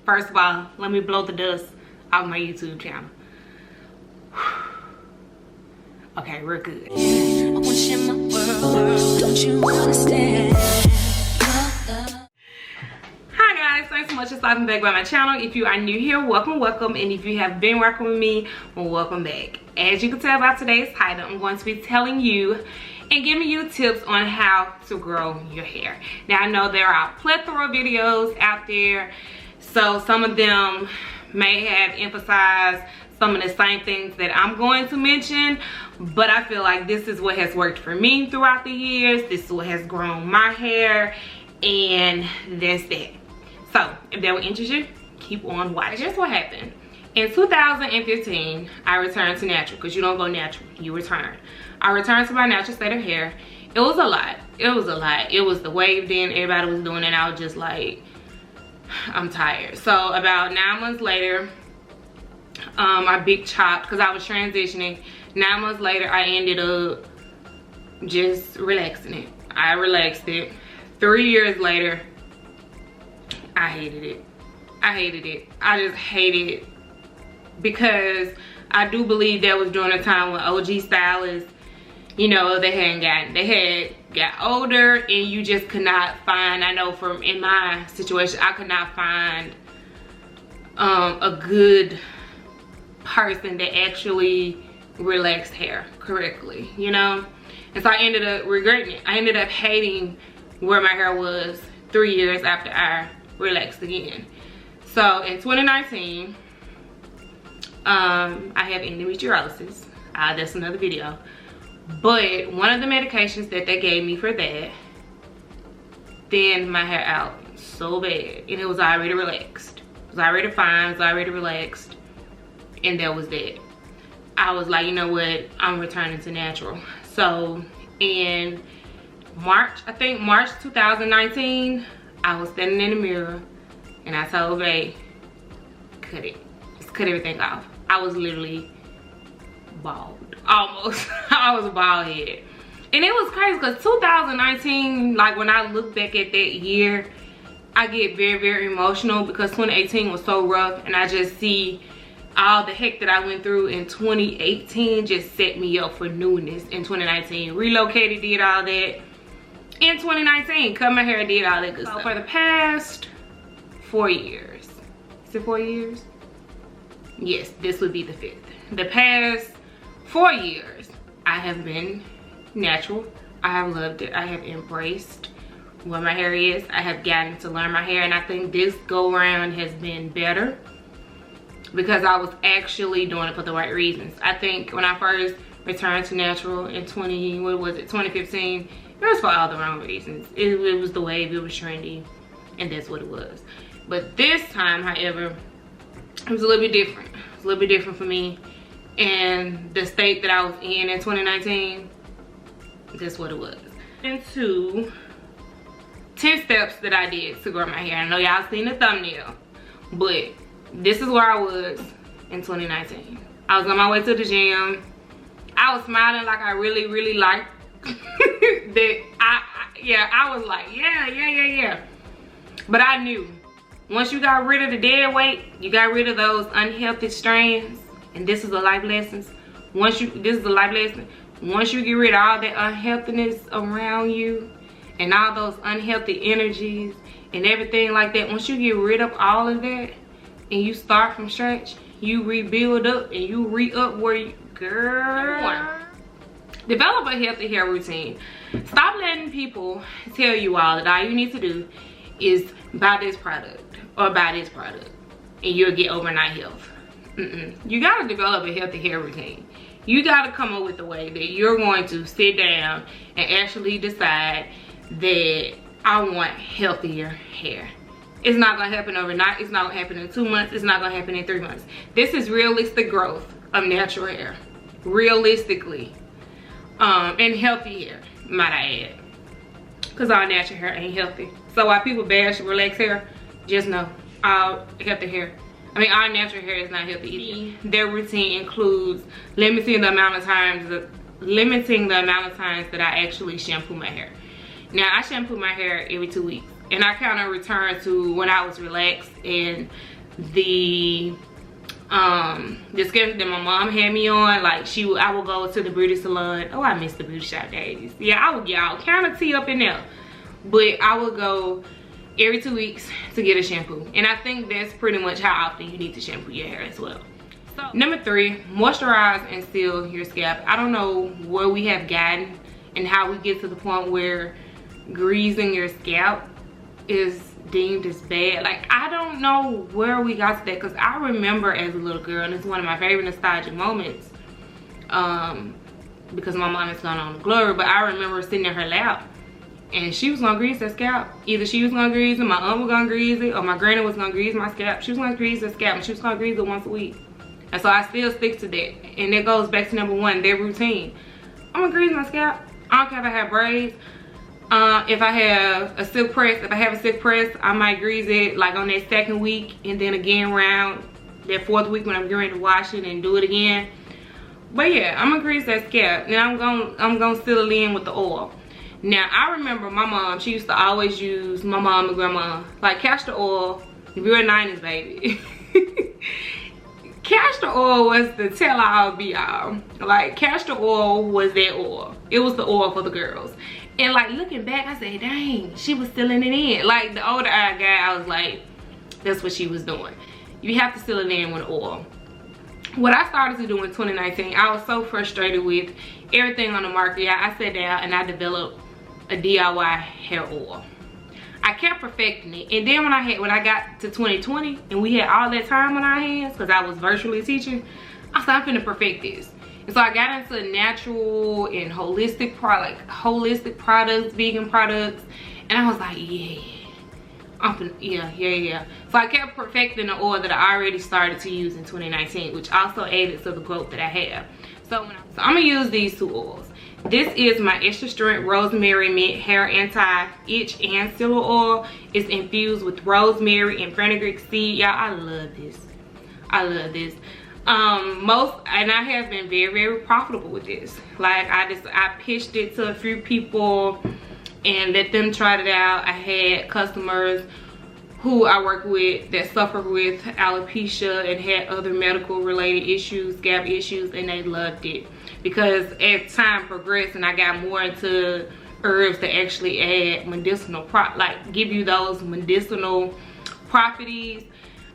First of all, let me blow the dust off my YouTube channel. Okay, we're good. I want to share my world, don't you understand? Hi guys, thanks so much for stopping back by my channel. If you are new here, welcome, welcome. And if you have been working with me, well, welcome back. As you can tell by today's title, I'm going to be telling you and giving you tips on how to grow your hair. Now, I know there are a plethora of videos out there, so some of them may have emphasized some of the same things that I'm going to mention, but I feel like this is what has worked for me throughout the years. This is what has grown my hair, and that's that. So if that will interest you, keep on watching. Here's what happened. In 2015, I returned to natural, because you don't go natural, you return. I returned to my natural state of hair. It was a lot. It was a lot. It was the wave then, everybody was doing it, and I was just like, I'm tired. So about 9 months later, I big chopped because I was transitioning. 9 months later, I ended up just relaxing it. I relaxed it. 3 years later, I hated it. I hated it. I just hated it because I do believe that was during a time when OG stylists, you know, they had got older, and you just could not find, I know from in my situation, I could not find a good person that actually relaxed hair correctly, you know. And so I ended up regretting it. I ended up hating where my hair was 3 years after I relaxed again. So in 2019, I have endometriosis. That's another video. But one of the medications that they gave me for that thinned my hair out so bad, and it was already relaxed. It was already fine, it was already relaxed, and that was that. I was like, you know what, I'm returning to natural. So in March, I think March 2019, I was standing in the mirror and I told Bae, cut it. Just cut everything off. I was literally bald. Almost. I was a bald head. And it was crazy because 2019, like when I look back at that year, I get very, very emotional because 2018 was so rough, and I just see all the heck that I went through in 2018 just set me up for newness in 2019. Relocated, did all that in 2019. Cut my hair, did all that good stuff. For the past 4 years. Is it 4 years? Yes, this would be the 5th. The past 4 years, I have been natural. I have loved it. I have embraced what my hair is. I have gotten to learn my hair, and I think this go around has been better because I was actually doing it for the right reasons. I think when I first returned to natural in 2015, it was for all the wrong reasons. It was the wave, it was trendy, and that's what it was. But this time, however, it was a little bit different. It was a little bit different for me. And the state that I was in 2019, that's what it was. Into 10 steps that I did to grow my hair. I know y'all seen the thumbnail, but this is where I was in 2019. I was on my way to the gym. I was smiling like I really, really liked that. I was like, yeah. But I knew once you got rid of the dead weight, you got rid of those unhealthy strands. And this is a life lesson. This is a life lesson. Once you get rid of all that unhealthiness around you and all those unhealthy energies and everything like that, once you get rid of all of that and you start from scratch, you rebuild up and you re-up where you, girl. Develop a healthy hair routine. Stop letting people tell you all that all you need to do is buy this product or buy this product and you'll get overnight health. You gotta develop a healthy hair routine. You gotta come up with a way that you're going to sit down and actually decide that I want healthier hair. It's not gonna happen overnight. It's not gonna happen in 2 months. It's not gonna happen in 3 months. This is realistic growth of natural hair. Realistically. And healthy hair, might I add. Because all natural hair ain't healthy. So while people bash relaxed hair, just know all healthy hair, our natural hair is not healthy either. Their routine includes limiting the amount of times that I actually shampoo my hair. Now I shampoo my hair every 2 weeks. and I kind of returned to when I was relaxed, and the schedule that my mom had me on, like I would go to the beauty salon. Oh, I miss the beauty shop days. Yeah, I would get all kind of tea up in there, but I would go every 2 weeks to get a shampoo, and I think that's pretty much how often you need to shampoo your hair as well. So number 3, moisturize and seal your scalp. I don't know where we have gotten and how we get to the point where greasing your scalp is deemed as bad. Like, I don't know where we got to that, because I remember as a little girl, and it's one of my favorite nostalgic moments, because my mom is gone on to glory, but I remember sitting in her lap and she was gonna grease her scalp. Either she was gonna grease it, my aunt was gonna grease it, or my granny was gonna grease my scalp. She was gonna grease her scalp, and she was gonna grease it once a week. And so I still stick to that, and it goes back to number 1, their routine. I'm gonna grease my scalp. I don't care if I have braids. If I have a silk press, I might grease it like on that 2nd week, and then again around that 4th week when I'm getting ready to wash it and do it again. But yeah, I'm gonna grease that scalp, and I'm gonna seal it in with the oil. Now, I remember my mom, she used to always use, my mom and grandma, like castor oil. If you're a 90s baby, castor oil was the tell-all be-all. Like, castor oil was that oil. It was the oil for the girls. And like, looking back, I said, dang, she was sealing it in. Like, the older I got, I was like, that's what she was doing. You have to seal it in with oil. What I started to do in 2019, I was so frustrated with everything on the market. I sat down and I developed a DIY hair oil. I kept perfecting it, and then when I got to 2020 and we had all that time on our hands, because I was virtually teaching, I said, I'm finna perfect this. And so I got into natural and holistic products, vegan products, and I was like, yeah, yeah. So I kept perfecting the oil that I already started to use in 2019, which also added to the growth that I have. So I'm gonna use these 2 oils. This is my extra strength rosemary mint hair anti-itch and sealer oil. It's infused with rosemary and fenugreek seed. Y'all, I love this. I love this. And I have been very, very profitable with this. Like, I pitched it to a few people and let them try it out. I had customers who I work with that suffer with alopecia and had other medical related issues, scalp issues, and they loved it. Because as time progressed and I got more into herbs to actually add medicinal, like give you those medicinal properties,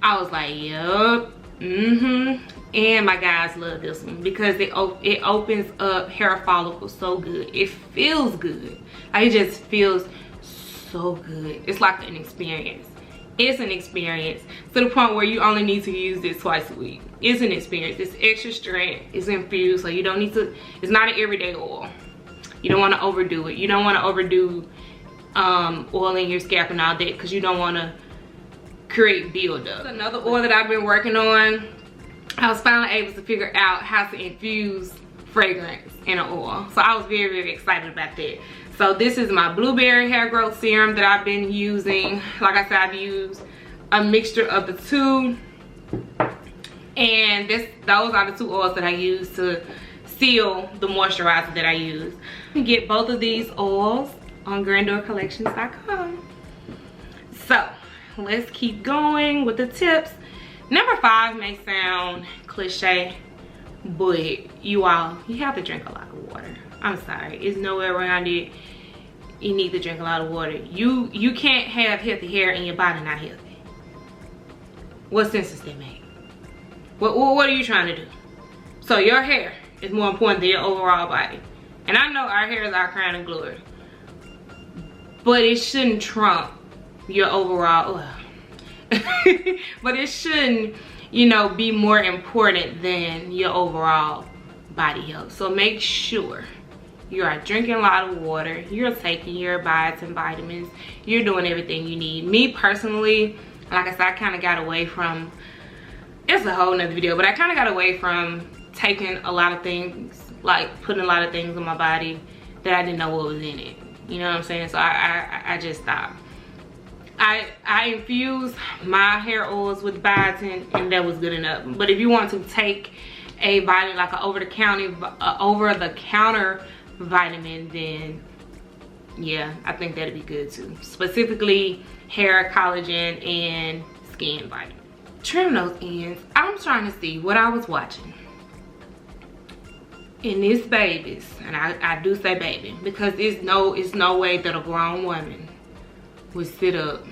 I was like, yup, And my guys love this one because it opens up hair follicles so good. It feels good. Like, it just feels so good. It's like an experience. It's an experience to the point where you only need to use this twice a week. It's an experience. It's extra strength. It's infused, so you don't need to, it's not an everyday oil. You don't want to overdo it. You don't want to overdo oil in your scalp and all that, because you don't want to create buildup. Another oil that I've been working on, I was finally able to figure out how to infuse fragrance in an oil. So I was very, very excited about that. So this is my blueberry hair growth serum that I've been using. Like I said, I've used a mixture of the 2. And those are the 2 oils that I use to seal the moisturizer that I use. You can get both of these oils on grandorcollections.com. So let's keep going with the tips. Number 5 may sound cliche, but you have to drink a lot of water. I'm sorry, it's nowhere around it. You need to drink a lot of water. You can't have healthy hair and your body not healthy. What sense does that make? What are you trying to do? So your hair is more important than your overall body. And I know our hair is our crown and glory, but it shouldn't trump your overall but it shouldn't, you know, be more important than your overall body health. So make sure you are drinking a lot of water, you're taking your biotin vitamins, you're doing everything you need. Me personally, like I said, I kind of got away from, it's a whole nother video, but I kind of got away from taking a lot of things, like putting a lot of things on my body that I didn't know what was in it. You know what I'm saying? So I just stopped. I infused my hair oils with biotin, and that was good enough. But if you want to take a vitamin, like an over the counter vitamin, then Yeah, I think that'd be good too. Specifically hair collagen and skin vitamin. Trim those ends. I'm trying to see what I was watching. And this babies, and I do say baby, because it's no way that a grown woman would sit up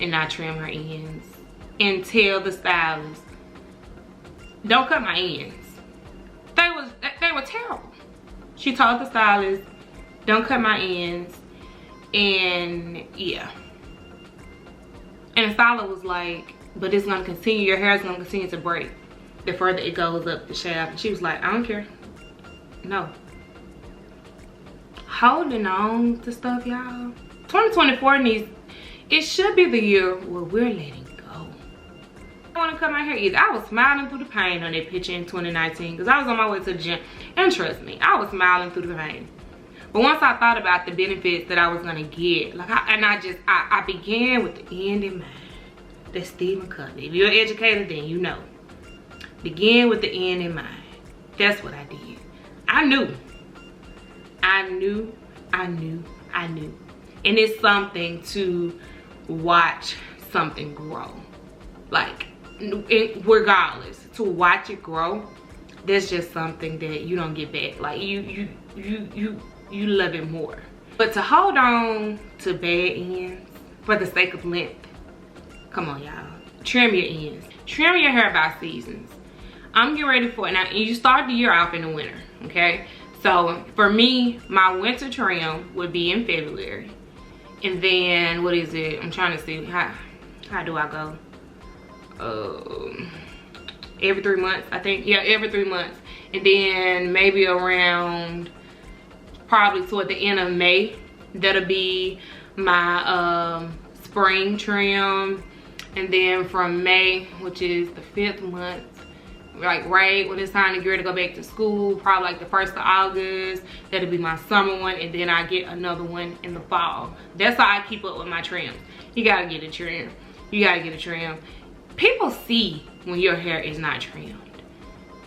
and not trim her ends and tell the stylist, don't cut my ends. They were terrible. She told the stylist, don't cut my ends, and yeah. And the stylist was like, but it's gonna continue, your hair is gonna continue to break the further it goes up the shaft. And she was like, I don't care. No. Holding on to stuff, y'all. 2024 needs, it should be the year where we're letting go. I want to cut my hair either. I was smiling through the pain on that picture in 2019 because I was on my way to the gym. And trust me, I was smiling through the pain. But once I thought about the benefits that I was gonna get, like I began with the end in mind. That's Stephen Covey. If you're an educator, then you know. Begin with the end in mind. That's what I did. I knew. And it's something to watch something grow. Like, regardless, to watch it grow, that's just something that you don't get back. Like, you love it more. But to hold on to bad ends for the sake of length, come on, y'all. Trim your ends. Trim your hair by seasons. I'm getting ready for it now. And you start the year off in the winter, okay? So for me, my winter trim would be in February. And then, what is it? I'm trying to see, how do I go? Every 3 months, I think. Yeah, every 3 months. And then maybe around, probably toward the end of May, that'll be my spring trim. And then from May, which is the 5th month, like right when it's time to get ready to go back to school, probably like the 1st of August, that'll be my summer one, and then I get another one in the fall. That's how I keep up with my trims. You gotta get a trim. You gotta get a trim. People see when your hair is not trimmed.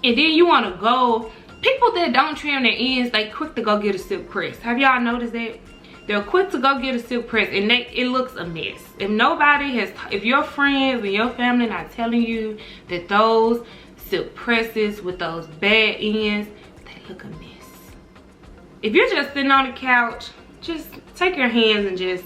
And then you wanna go, people that don't trim their ends, they quick to go get a silk press. Have y'all noticed that? They're quick to go get a silk press and it looks a mess. If nobody has, if your friends and your family not telling you that those silk presses with those bad ends, they look a mess. If you're just sitting on the couch, just take your hands and just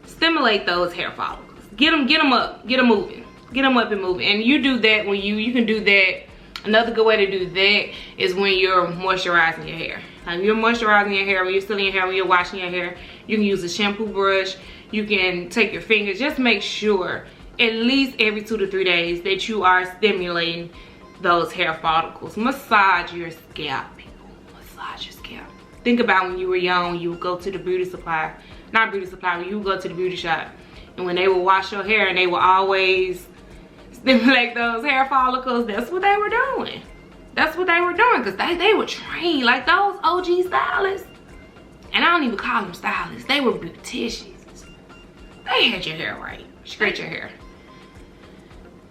stimulate those hair follicles. Get them up, get them moving, get them up and moving. And you do that when you can do that. Another good way to do that is when you're moisturizing your hair. When you're moisturizing your hair, when you're sealing your hair, when you're washing your hair, you can use a shampoo brush. You can take your fingers. Just make sure at least every 2 to 3 days that you are stimulating those hair follicles. Massage your scalp, people. Massage your scalp. Think about when you were young, you would go to the beauty supply, not beauty supply, when you would go to the beauty shop, and when they would wash your hair and they would always stimulate those hair follicles, that's what they were doing. That's what they were doing, because they were trained like those OG stylists. And I don't even call them stylists. They were beauticians. They had your hair right. Scratch your hair.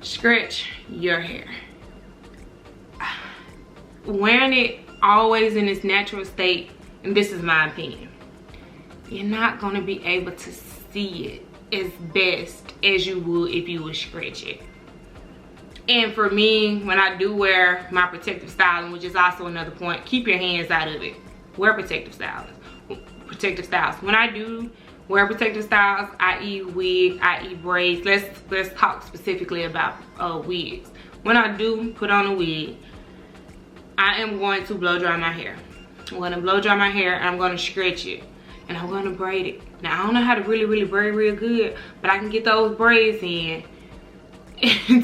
Scratch your hair. Wearing it always in its natural state, and this is my opinion, you're not going to be able to see it as best as you would if you would scratch it. And for me, when I do wear my protective styling, which is also another point, keep your hands out of it. Wear protective styles. When I do wear protective styles, i.e. wig, i.e. braids, let's talk specifically about wigs. When I do put on a wig, I am going to blow dry my hair. I'm going to blow dry my hair and I'm going to stretch it. And I'm going to braid it. Now, I don't know how to really braid real good, but I can get those braids in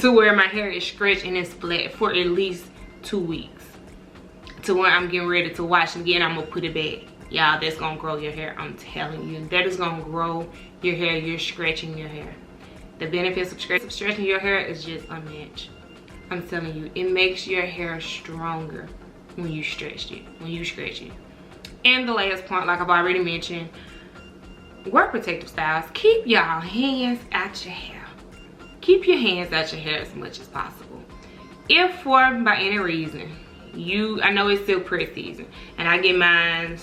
to where my hair is stretched and it's flat for at least 2 weeks. To where I'm getting ready to wash again, I'm gonna put it back. Y'all, that's gonna grow your hair. I'm telling you, that is gonna grow your hair. You're stretching your hair. The benefits of stretching your hair is just unmatched. I'm telling you, it makes your hair stronger when you stretch it. And the last point, like I've already mentioned, wear protective styles. Keep y'all hands out your hair. Keep your hands out your hair as much as possible. If for by any reason I know it's still press season, and I get mine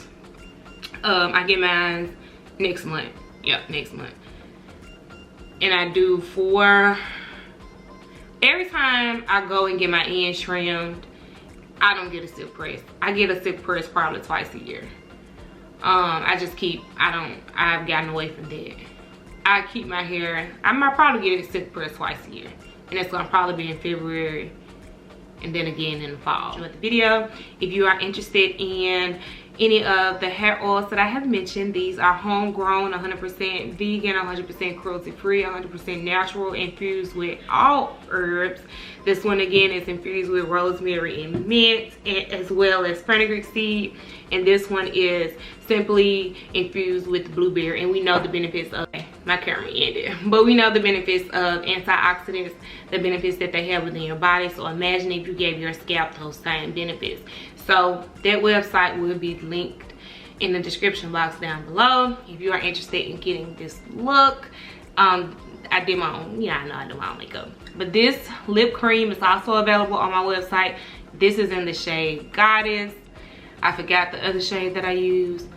I get mine next month. Yep, next month. And I do 4. Every time I go and get my ends trimmed, I don't get a silk press. I get a silk press probably twice a year. I've gotten away from that. I keep my hair, I might probably get a silk press twice a year. And it's gonna probably be in February and then again in the fall. With the video, if you are interested in any of the hair oils that I have mentioned, these are homegrown, 100% vegan, 100% cruelty free, 100% natural, infused with all herbs. This one again is infused with rosemary and mint, as well as fenugreek seed. And this one is simply infused with blueberry. And we know the benefits of, my camera ended, but we know the benefits of antioxidants, the benefits that they have within your body. So imagine if you gave your scalp those same benefits. So that website will be linked in the description box down below if you are interested in getting this look. I did my own, yeah, I know I do my own makeup. But this lip cream is also available on my website. This is in the shade Goddess. I forgot the other shade that I use.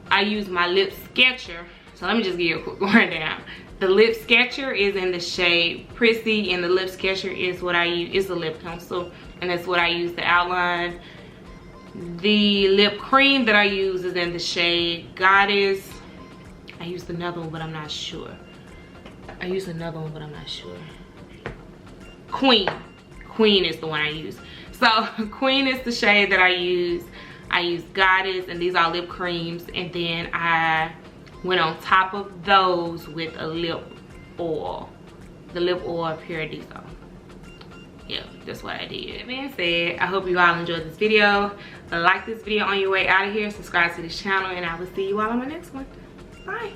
I use my lip sketcher. So let me just give you a quick rundown. The lip sketcher is in the shade Prissy, and the lip sketcher is what I use. It's a lip pencil, and that's what I use to outline. The lip cream that I use is in the shade Goddess. I used another one, but I'm not sure. Queen is the one I use. So Queen is the shade that I use. I use Goddess, and these are lip creams. And then I went on top of those with a lip oil. The lip oil Paradiso. Yeah, that's what I did. That being said, I hope you all enjoyed this video. Like this video on your way out of here. Subscribe to this channel, and I will see you all on my next one. Bye.